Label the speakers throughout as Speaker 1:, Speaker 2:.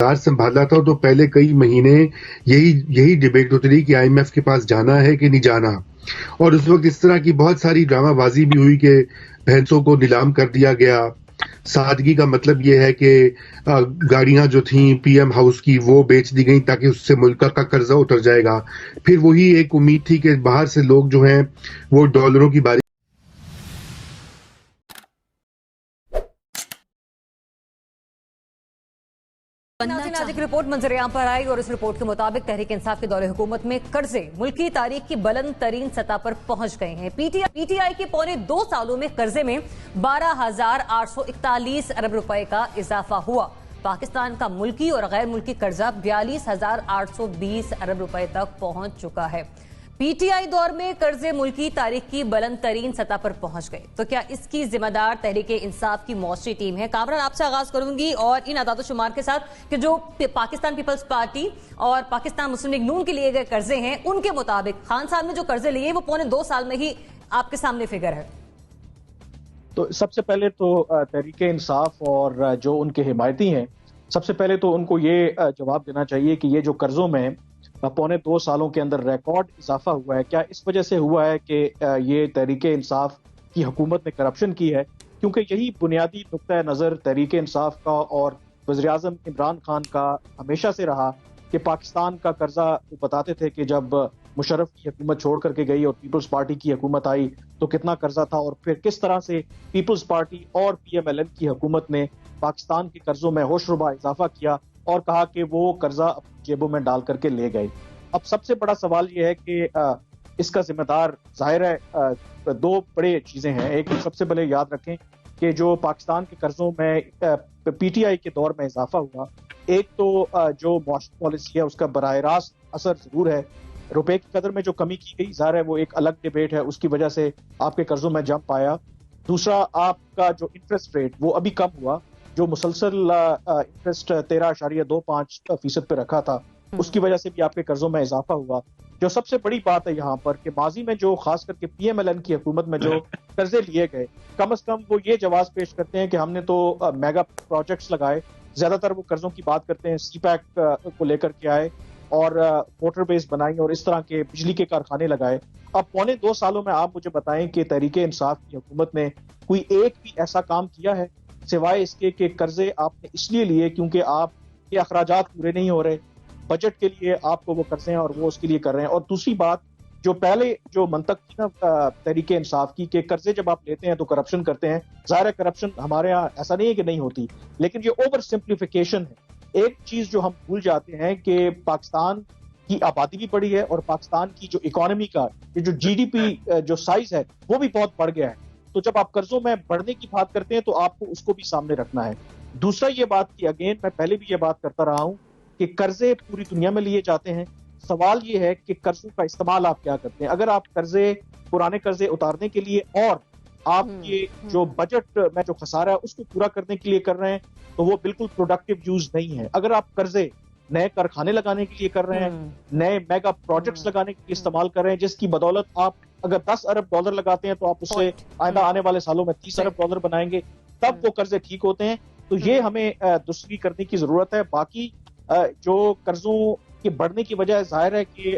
Speaker 1: اقتدار سنبھالا تھا تو پہلے کئی مہینے یہی ڈیبیٹ ہوتی رہی کہ آئی ایم ایف کے پاس جانا ہے کہ نہیں جانا، اور اس وقت اس طرح کی بہت ساری ڈرامہ بازی بھی ہوئی کہ بھینسوں کو نیلام کر دیا گیا. سادگی کا مطلب یہ ہے کہ گاڑیاں جو تھیں پی ایم ہاؤس کی وہ بیچ دی گئیں تاکہ اس سے ملک کا قرضہ اتر جائے گا. پھر وہی ایک امید تھی کہ باہر سے لوگ جو ہیں وہ ڈالروں کی باری
Speaker 2: آج ایک رپورٹ منظر عام پر آئی اور اس رپورٹ کے مطابق تحریک انصاف کے دور حکومت میں قرضے ملکی تاریخ کی بلند ترین سطح پر پہنچ گئے ہیں. پی ٹی آئی کے پونے 2 سالوں میں قرضے میں 12,841 ارب روپے کا اضافہ ہوا. پاکستان کا ملکی اور غیر ملکی قرضہ 42,820 ارب روپے تک پہنچ چکا ہے. پی ٹی آئی دور میں قرضے ملکی تاریخ کی بلند ترین سطح پر پہنچ گئے تو کیا اس کی ذمہ دار تحریک انصاف کی معاشرتی ٹیم ہے؟ کامران، آپ سے آغاز کروں گی اور ان اعداد و شمار کے ساتھ کہ جو پاکستان پیپلز پارٹی اور پاکستان مسلم لیگ نون کے لیے گئے قرضے ہیں ان کے مطابق خان صاحب نے جو قرضے لیے وہ پونے 2 سال میں ہی آپ کے سامنے فگر ہے.
Speaker 3: تو سب سے پہلے تو تحریک انصاف اور جو ان کے حمایتی ہیں، سب سے پہلے تو ان کو یہ جواب دینا چاہیے کہ یہ جو قرضوں میں پونے 2 سالوں کے اندر ریکارڈ اضافہ ہوا ہے، کیا اس وجہ سے ہوا ہے کہ یہ تحریک انصاف کی حکومت نے کرپشن کی ہے؟ کیونکہ یہی بنیادی نقطہ نظر تحریک انصاف کا اور وزیراعظم عمران خان کا ہمیشہ سے رہا کہ پاکستان کا قرضہ وہ بتاتے تھے کہ جب مشرف کی حکومت چھوڑ کر کے گئی اور پیپلز پارٹی کی حکومت آئی تو کتنا قرضہ تھا، اور پھر کس طرح سے پیپلز پارٹی اور پی ایم ایل این کی حکومت نے پاکستان کے قرضوں میں ہوش ربا اضافہ کیا اور کہا کہ وہ قرضہ اپنی جیبوں میں ڈال کر کے لے گئے. اب سب سے بڑا سوال یہ ہے کہ اس کا ذمہ دار ظاہر ہے 2 بڑے چیزیں ہیں. ایک سب سے پہلے یاد رکھیں کہ جو پاکستان کے قرضوں میں پی ٹی آئی کے دور میں اضافہ ہوا، ایک تو جو معاشی پالیسی ہے اس کا براہ راست اثر ضرور ہے. روپے کی قدر میں جو کمی کی گئی ظاہر ہے وہ ایک الگ ڈیبیٹ ہے، اس کی وجہ سے آپ کے قرضوں میں جمپ آیا. دوسرا، آپ کا جو انٹرسٹ ریٹ وہ ابھی کم ہوا، جو مسلسل انٹرسٹ 13.25% پہ رکھا تھا اس کی وجہ سے بھی آپ کے قرضوں میں اضافہ ہوا. جو سب سے بڑی بات ہے یہاں پر کہ ماضی میں جو خاص کر کے پی ایم ایل این کی حکومت میں جو قرضے لیے گئے، کم از کم وہ یہ جواز پیش کرتے ہیں کہ ہم نے تو میگا پروجیکٹس لگائے. زیادہ تر وہ قرضوں کی بات کرتے ہیں سی پیک کو لے کر کے آئے اور موٹر بیس بنائی اور اس طرح کے بجلی کے کارخانے لگائے. اب پونے 2 سالوں میں آپ مجھے بتائیں کہ تحریک انصاف کی حکومت نے کوئی ایک بھی ایسا کام کیا ہے سوائے اس کے کہ قرضے آپ نے اس لیے لیے کیونکہ آپ کے اخراجات پورے نہیں ہو رہے، بجٹ کے لیے آپ کو وہ قرضے ہیں اور وہ اس کے لیے کر رہے ہیں. اور دوسری بات جو پہلے جو منطق تھی نا تحریک انصاف کی کہ قرضے جب آپ لیتے ہیں تو کرپشن کرتے ہیں، ظاہر ہے کرپشن ہمارے ہاں ایسا نہیں ہے کہ نہیں ہوتی، لیکن یہ اوور سمپلیفیکیشن ہے. ایک چیز جو ہم بھول جاتے ہیں کہ پاکستان کی آبادی بھی بڑی ہے اور پاکستان کی جو اکانومی کا جو جی ڈی پی جو سائز ہے وہ بھی بہت بڑھ گیا ہے. تو جب آپ قرضوں میں بڑھنے کی بات کرتے ہیں تو آپ کو اس کو بھی سامنے رکھنا ہے. دوسرا یہ بات کہ اگین میں پہلے بھی یہ بات کرتا رہا ہوں کہ قرضے پوری دنیا میں لیے جاتے ہیں. سوال یہ ہے کہ قرضوں کا استعمال آپ کیا کرتے ہیں. اگر آپ پرانے قرضے اتارنے کے لیے اور آپ کے جو بجٹ میں جو خسارہ ہے اس کو پورا کرنے کے لیے کر رہے ہیں تو وہ بالکل پروڈکٹیو یوز نہیں ہے. اگر آپ قرضے نئے کارخانے لگانے کے لیے کر رہے ہیں، نئے میگا پروجیکٹس لگانے کے لیے استعمال کر رہے ہیں جس کی بدولت آپ اگر 10 ارب ڈالر لگاتے ہیں تو آپ اس سے آئندہ آنے والے سالوں میں 30 ارب ڈالر بنائیں گے، تب وہ قرضے ٹھیک ہوتے ہیں. تو یہ ہمیں درستگی کرنے کی ضرورت ہے. باقی جو قرضوں کے بڑھنے کی وجہ ظاہر ہے کہ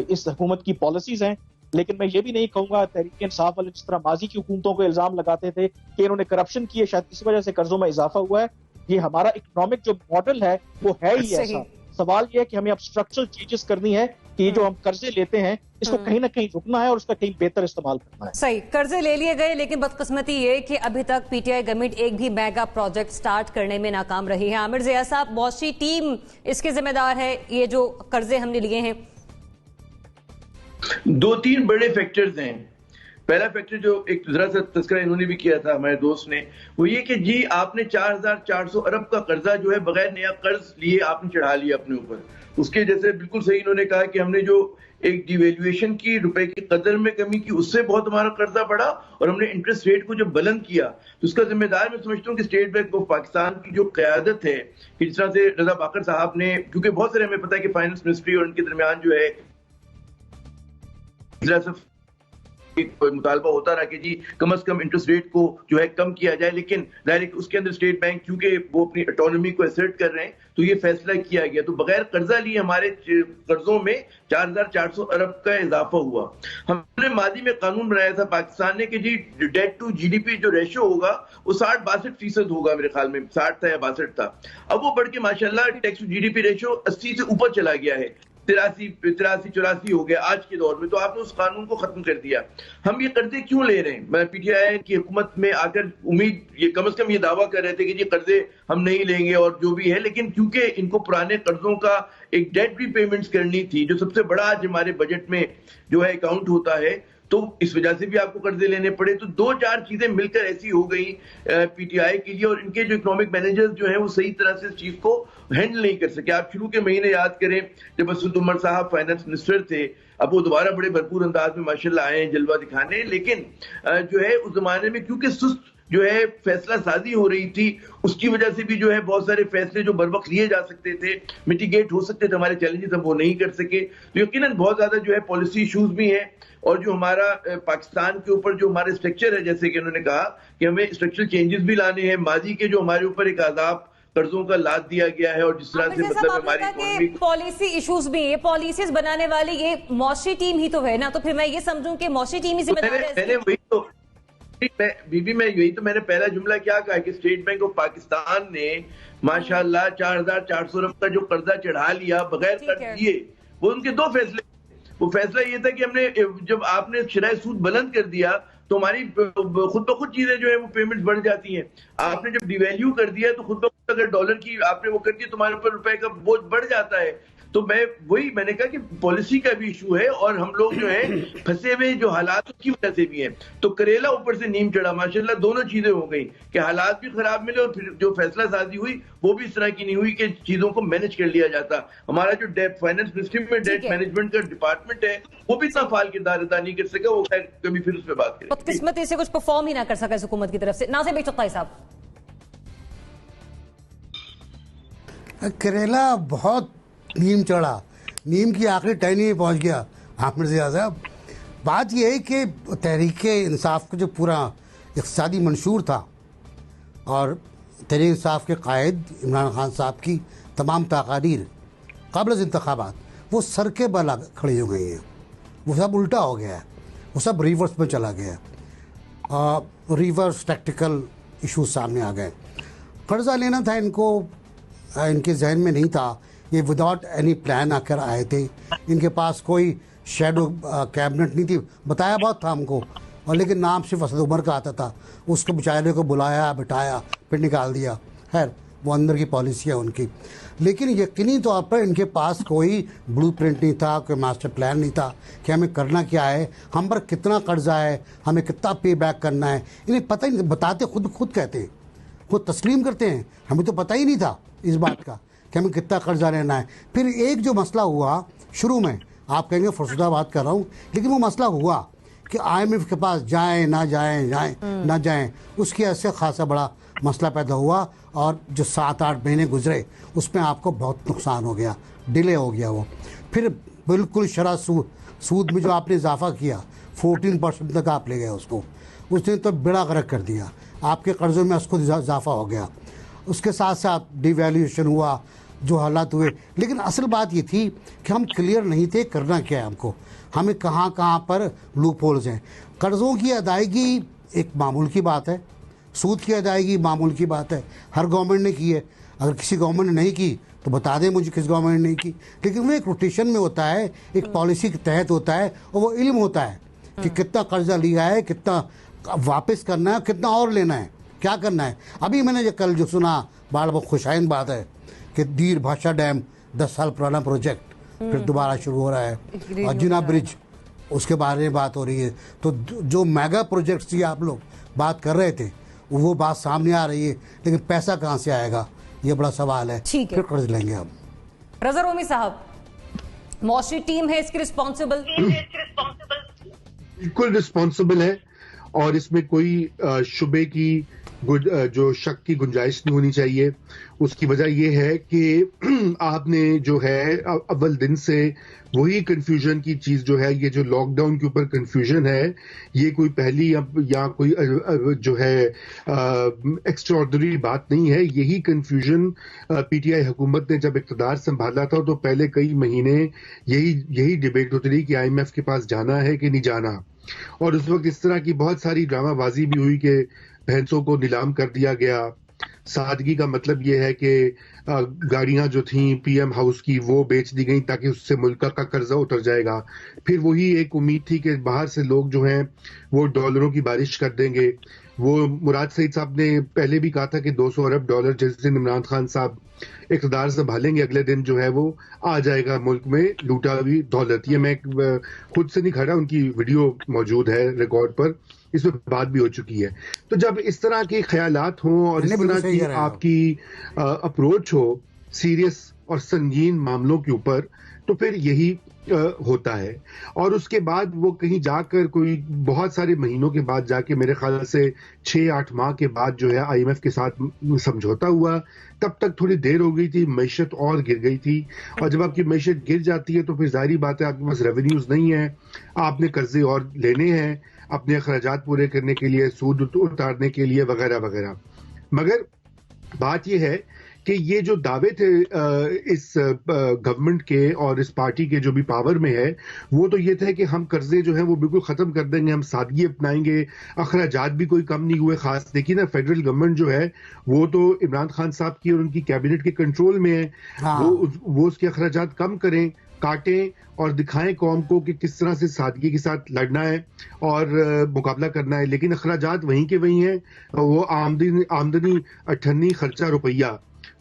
Speaker 3: اس حکومت کی پالیسیز ہیں، لیکن میں یہ بھی نہیں کہوں گا تحریک انصاف والے جس طرح ماضی کی حکومتوں کو الزام لگاتے تھے کہ انہوں نے کرپشن کی ہے شاید اس وجہ سے قرضوں میں اضافہ ہوا ہے. یہ ہمارا اکنامک جو ماڈل ہے وہ ہے ہی ایسا. سوال یہ ہے کہ ہمیں اب اسٹرکچرل چینجز کرنی ہے کہ یہ جو ہم قرضے لیتے ہیں اس کو کہیں نہ کہیں رکنا ہے اور اس کا کہیں بہتر استعمال کرنا ہے.
Speaker 2: صحیح، قرضے لے لیے گئے لیکن بدقسمتی یہ کہ ابھی تک پی ٹی آئی گورنمنٹ ایک بھی میگا پروجیکٹ سٹارٹ کرنے میں ناکام رہی ہے. عامر ضیاء صاحب، معاشی ٹیم اس کے ذمہ دار ہے یہ جو قرضے ہم نے لیے ہیں؟
Speaker 4: 2-3 بڑے فیکٹرز ہیں. پہلا فیکٹر جو ایک ذرا سا تذکرہ انہوں نے بھی کیا تھا ہمارے دوست نے، وہ یہ کہ جی آپ نے 4,400 ارب کا قرضہ جو ہے بغیر نیا قرض لیے آپ نے چڑھا لیا اپنے اوپر. اس کے جیسے بالکل صحیح انہوں نے کہا کہ ہم نے جو ایک ڈی ویلیویشن کی، روپے کی قدر میں کمی کی، اس سے بہت ہمارا قرضہ بڑھا اور ہم نے انٹرسٹ ریٹ کو جب بلند کیا تو اس کا ذمہ دار میں سمجھتا ہوں کہ اسٹیٹ بینک آف پاکستان کی جو قیادت ہے کہ جس طرح سے رضا باقر صاحب نے، کیونکہ بہت سارے ہمیں پتہ ہے کہ فائنانس منسٹری اور ان کے درمیان جو ہے ایک مطالبہ ہوتا رہا کہ جی کم از کم انٹرسٹ ریٹ کو جو ہے کم کیا جائے، لیکن ظاہر ہے کہ اس کے اندر اسٹیٹ بینک کیونکہ وہ اپنی اٹانومی کو اسرٹ کر رہے ہیں تو یہ فیصلہ کیا گیا. تو بغیر قرضہ لیے ہمارے قرضوں میں 4400 ارب کا اضافہ ہوا. ہم نے ماضی میں قانون بنایا تھا پاکستان نے کہ جی debt to G D P جو ریشو ہوگا وہ 60-62% ہوگا, میرے خیال میں 60 تھا یا 62 تھا. اب وہ بڑھ کے ماشاءاللہ tax to G D P ratio 80 سے اوپر چلا گیا ہے, 83-84 ہو گیا آج کے دور میں. تو آپ نے اس قانون کو ختم کر دیا. ہم یہ قرضے کیوں لے رہے ہیں؟ میں پی ٹی آئی کی حکومت میں آ کر امید یہ کم از کم یہ دعویٰ کر رہے تھے کہ جی قرضے ہم نہیں لیں گے اور جو بھی ہے, لیکن کیونکہ ان کو پرانے قرضوں کا ایک ڈیٹ ری پیمنٹس کرنی تھی جو سب سے بڑا آج ہمارے بجٹ میں جو ہے اکاؤنٹ ہوتا ہے, تو اس وجہ سے بھی آپ کو قرضے لینے پڑے. تو 2-4 چیزیں مل کر ایسی ہو گئی پی ٹی آئی کے لیے, اور ان کے جو اکنامک مینیجرز جو ہیں وہ صحیح طرح سے اس چیز کو ہینڈل نہیں کر سکے. آپ شروع کے مہینے یاد کریں جب اسد عمر صاحب فائنانس منسٹر تھے, اب وہ دوبارہ بڑے بھرپور انداز میں ماشاءاللہ آئے ہیں جلوہ دکھانے, لیکن جو ہے اس زمانے میں کیونکہ سست جو ہے فیصلہ سازی ہو رہی تھی, اس کی وجہ سے بھی جو ہے بہت سارے فیصلے جو بر وقت لیے جا سکتے تھے, میٹیگیٹ ہو سکتے تھے ہمارے چیلنجز, ہم وہ نہیں کر سکے. تو یقیناً بہت زیادہ جو ہے پالیسی ایشوز بھی ہیں, اور جو ہمارا پاکستان کے اوپر جو ہمارے اسٹرکچر ہے, جیسے کہ انہوں نے کہا کہ ہمیں اسٹرکچرل چینجز بھی لانے ہیں. ماضی کے جو ہمارے اوپر ایک عذاب قرضوں کا لاد دیا گیا ہے, اور جس طرح سے مطلب ہماری اکانومی
Speaker 2: پالیسی ایشوز بھی, یہ پالیسیز بنانے والی یہ معاشی ٹیم ہی تو ہے نا, تو پھر میں یہ سمجھوں کہ معاشی ٹیم ہی ذمہ دار ہے.
Speaker 4: میں نے وہی تو میں یہی تو میں نے پہلا جملہ کیا کہا کہ اسٹیٹ بینک آف پاکستان نے ماشاءاللہ 4400 ارب کا جو قرضہ چڑھا لیا بغیر قرض لیے. وہ ان کے 2 فیصلے. وہ فیصلہ یہ تھا کہ ہم نے جب آپ نے شرح سود بلند کر دیا تو ہماری خود بخود چیزیں جو ہے وہ پیمنٹس بڑھ جاتی ہیں. آپ نے جب ڈی ویلیو کر دیا تو خود بخود اگر ڈالر کی آپ نے وہ کر دیا تمہارے اوپر روپے کا بوجھ بڑھ جاتا ہے. تو میں نے کہا کہ پالیسی کا بھی ایشو ہے, اور ہم لوگ جو ہیں پھنسے ہوئے جو حالات اس کی وجہ سے بھی ہیں. تو کریلا اوپر سے نیم چڑھا, ماشاءاللہ دونوں چیزیں ہو گئی کہ حالات بھی خراب ملے, اور پھر جو فیصلہ سازی ہوئی وہ بھی اس طرح کی نہیں ہوئی کہ چیزوں کو مینج کر لیا جاتا. ہمارا جو فائنانس منسٹری میں ڈیٹ مینجمنٹ کا ڈپارٹمنٹ ہے وہ بھی اتنا فعال کردار ادا نہیں کر سکا. وہ خیر کبھی پھر اس پہ بات کریں.
Speaker 2: بدقسمتی سے کچھ پرفارم ہی نہ کر سکا اس حکومت کی طرف سے. ناصر بھائی چغتائی صاحب,
Speaker 5: کریلا بہت نیم چڑھا, نیم کی آخری ٹہنی میں پہنچ گیا عامر ضیاء صاحب. بات یہ ہے کہ تحریک انصاف کا جو پورا اقتصادی منشور تھا, اور تحریک انصاف کے قائد عمران خان صاحب کی تمام تقاریر قبل از انتخابات وہ سر کے بل کھڑی ہو گئی ہیں. وہ سب الٹا ہو گیا ہے, وہ سب ریورس میں چلا گیا, ریورس ٹیکٹیکل ایشوز سامنے آ گئے. قرضہ لینا تھا ان کو, ان کے ذہن میں نہیں تھا. یہ وداؤٹ اینی پلان آ کر آئے تھے. ان کے پاس کوئی شیڈو کیبنٹ نہیں تھی. بتایا بہت تھا ہم کو, اور لیکن نام صرف اسد عمر کا آتا تھا. اس کو بیچارے کو بلایا, بٹھایا, پھر نکال دیا. خیر وہ اندر کی پالیسی ہے ان کی. لیکن یقینی طور پر ان کے پاس کوئی بلو پرنٹ نہیں تھا, کوئی ماسٹر پلان نہیں تھا کہ ہمیں کرنا کیا ہے, ہم پر کتنا قرضہ ہے, ہمیں کتنا پے بیک کرنا ہے. انہیں پتہ ہی نہیں. بتاتے خود کہتے ہیں, خود تسلیم کرتے ہیں, ہمیں تو پتہ ہی نہیں تھا اس بات کا کہ ہمیں کتنا قرضہ لینا ہے. پھر ایک جو مسئلہ ہوا شروع میں, آپ کہیں گے فرسودہ بات کر رہا ہوں, لیکن وہ مسئلہ ہوا کہ آئی ایم ایف کے پاس جائیں نہ جائیں, اس کی ایسے خاصا بڑا مسئلہ پیدا ہوا. اور جو 7-8 مہینے گزرے اس میں آپ کو بہت نقصان ہو گیا, ڈیلے ہو گیا وہ. پھر بالکل شرح سود میں جو آپ نے اضافہ کیا 14% تک آپ لے گئے اس نے تو بیڑا غرق کر دیا. آپ کے قرضوں میں اس کو اضافہ ہو گیا. اس کے ساتھ ساتھ ڈی ویلیویشن ہوا, جو حالات ہوئے. لیکن اصل بات یہ تھی کہ ہم کلیئر نہیں تھے کرنا کیا ہے, ہم کو ہمیں کہاں پر لوپ ہولز ہیں. قرضوں کی ادائیگی ایک معمول کی بات ہے, سود کی ادائیگی معمول کی بات ہے, ہر گورنمنٹ نے کی ہے. اگر کسی گورنمنٹ نے نہیں کی تو بتا دیں مجھے کس گورنمنٹ نے نہیں کی. لیکن وہ ایک روٹیشن میں ہوتا ہے, ایک پالیسی کے تحت ہوتا ہے, اور وہ علم ہوتا ہے کہ کتنا قرضہ لیا ہے, کتنا واپس کرنا ہے, کتنا اور لینا ہے, کیا کرنا ہے. ابھی میں نے کل جو سنا بہت خوشائن بات ہے کہ دیر بھاشا ڈیم 10 سال پرانا پروجیکٹ پھر دوبارہ شروع ہو رہا ہے, اور جنا برج اس کے بارے میں بات ہو رہی ہے. تو جو میگا پروجیکٹس کی آپ لوگ بات کر رہے تھے وہ بات سامنے آ رہی ہے, لیکن پیسہ کہاں سے آئے گا یہ بڑا سوال ہے. پھر قرض لیں گے ہم.
Speaker 2: رضا رومی صاحب, معاشی ٹیم ہے اس کی رسپانسبل؟
Speaker 1: بالکل رسپانسبل ہے, اور اس میں کوئی شبے کی جو شک کی گنجائش نہیں ہونی چاہیے. اس کی وجہ یہ ہے کہ آپ نے جو ہے اول دن سے وہی کنفیوژن کی چیز جو ہے، یہ جو لاک ڈاؤن کے اوپر کنفیوژن ہے، یہ کوئی پہلی یا کوئی جو ہے ایکسٹراڈنری بات نہیں ہے. یہی کنفیوژن پی ٹی آئی حکومت نے جب اقتدار سنبھالا تھا تو پہلے کئی مہینے یہی ڈیبیٹ ہوتی رہی کہ آئی ایم ایف کے پاس جانا ہے کہ نہیں جانا. اور اس وقت اس طرح کی بہت ساری ڈرامہ بازی بھی ہوئی کہ بھینسوں کو نیلام کر دیا گیا. سادگی کا مطلب یہ ہے کہ گاڑیاں جو تھیں پی ایم ہاؤس کی وہ بیچ دی گئیں تاکہ اس سے ملک کا قرضہ اتر جائے گا. پھر وہی ایک امید تھی کہ باہر سے لوگ جو ہیں وہ ڈالروں کی بارش کر دیں گے. وہ مراد سعید صاحب نے پہلے بھی کہا تھا کہ 200 ارب ڈالر جس دن عمران خان صاحب اقتدار سنبھالیں گے اگلے دن جو ہے وہ آ جائے گا ملک میں لوٹا ہوئی دولت. یہ میں خود سے نہیں کھڑا، ان کی ویڈیو موجود ہے ریکارڈ پر، اس میں بات بھی ہو چکی ہے. تو جب اس طرح کے خیالات ہوں اور اس طرح کی آپ کی اپروچ ہو سیریس اور سنگین معاملوں کے اوپر، تو پھر یہی ہوتا ہے. اور اس کے بعد وہ کہیں جا کر کوئی بہت سارے مہینوں کے بعد جا کے میرے خیال سے 6-8 ماہ کے بعد جو ہے آئی ایم ایف کے ساتھ سمجھوتا ہوا. تب تک تھوڑی دیر ہو گئی تھی، معیشت اور گر گئی تھی. اور جب آپ کی معیشت گر جاتی ہے تو پھر ظاہری بات ہے آپ کے پاس ریونیوز نہیں ہیں، آپ نے قرضے اور لینے ہیں اپنے اخراجات پورے کرنے کے لیے، سود اتارنے کے لیے وغیرہ وغیرہ. مگر بات یہ ہے کہ یہ جو دعوے تھے اس گورنمنٹ کے اور اس پارٹی کے جو بھی پاور میں ہے، وہ تو یہ تھے کہ ہم قرضے جو ہیں وہ بالکل ختم کر دیں گے، ہم سادگی اپنائیں گے، اخراجات بھی کوئی کم نہیں ہوئے. خاص دیکھیے نا فیڈرل گورنمنٹ جو ہے وہ تو عمران خان صاحب کی اور ان کی کیبنٹ کے کنٹرول میں ہے. وہ اس کے اخراجات کم کریں، کاٹیں اور دکھائیں قوم کو کہ کس طرح سے سادگی کے ساتھ لڑنا ہے اور مقابلہ کرنا ہے. لیکن اخراجات وہیں کے وہیں ہیں. وہ آمدنی 98 خرچہ روپیہ،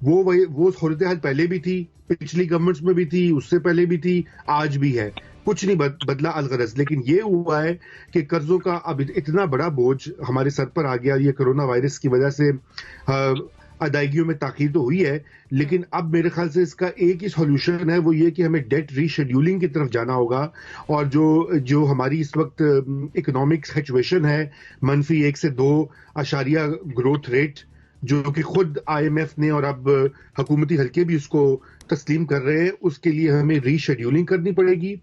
Speaker 1: وہ صورتحال پہلے بھی تھی، پچھلی گورنمنٹس میں بھی تھی، اس سے پہلے بھی تھی، آج بھی ہے. کچھ نہیں بدلا الغرض. لیکن یہ ہوا ہے کہ قرضوں کا اب اتنا بڑا بوجھ ہمارے سر پر آ گیا. یہ کرونا وائرس کی وجہ سے ادائیگیوں میں تاخیر تو ہوئی ہے، لیکن اب میرے خیال سے اس کا ایک ہی سولوشن ہے، وہ یہ کہ ہمیں ڈیٹ ری شیڈیولنگ کی طرف جانا ہوگا. اور جو ہماری اس وقت اکنامک سچویشن ہے، -1 سے 2 گروتھ ریٹ، جو کہ خود آئی ایم ایف نے اور اب حکومتی حلقے بھی اس کو تسلیم کر رہے ہیں، اس کے لیے ہمیں ری شیڈیولنگ کرنی پڑے گی.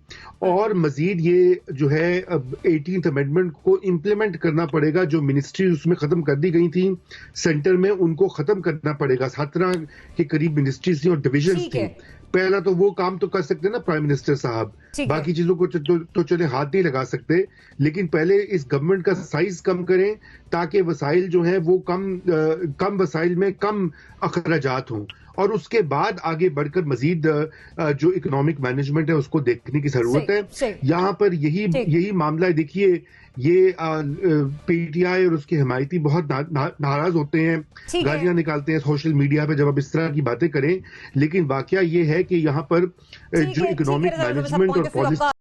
Speaker 1: اور مزید یہ جو ہے 18th امینڈمنٹ کو امپلیمنٹ کرنا پڑے گا. جو منسٹری اس میں ختم کر دی گئی تھیں سینٹر میں، ان کو ختم کرنا پڑے گا. 17 کے قریب منسٹریز تھیں اور ڈویژنز تھیں. پہلا تو وہ کام تو کر سکتے نا پرائم منسٹر صاحب، باقی چیزوں کو تو چلے ہاتھ نہیں لگا سکتے، لیکن پہلے اس گورنمنٹ کا سائز کم کریں تاکہ وسائل جو ہیں وہ کم وسائل میں کم اخراجات ہوں. اور اس کے بعد آگے بڑھ کر مزید جو اکنامک مینجمنٹ ہے اس کو دیکھنے کی ضرورت ہے. یہاں پر یہی معاملہ ہے. دیکھیے یہ پی ٹی آئی اور اس کے حمایتی بہت ناراض ہوتے ہیں، گالیاں نکالتے ہیں سوشل میڈیا پہ جب آپ اس طرح کی باتیں کریں. لیکن واقعہ یہ ہے کہ یہاں پر جو اکنامک مینجمنٹ اور پالیسی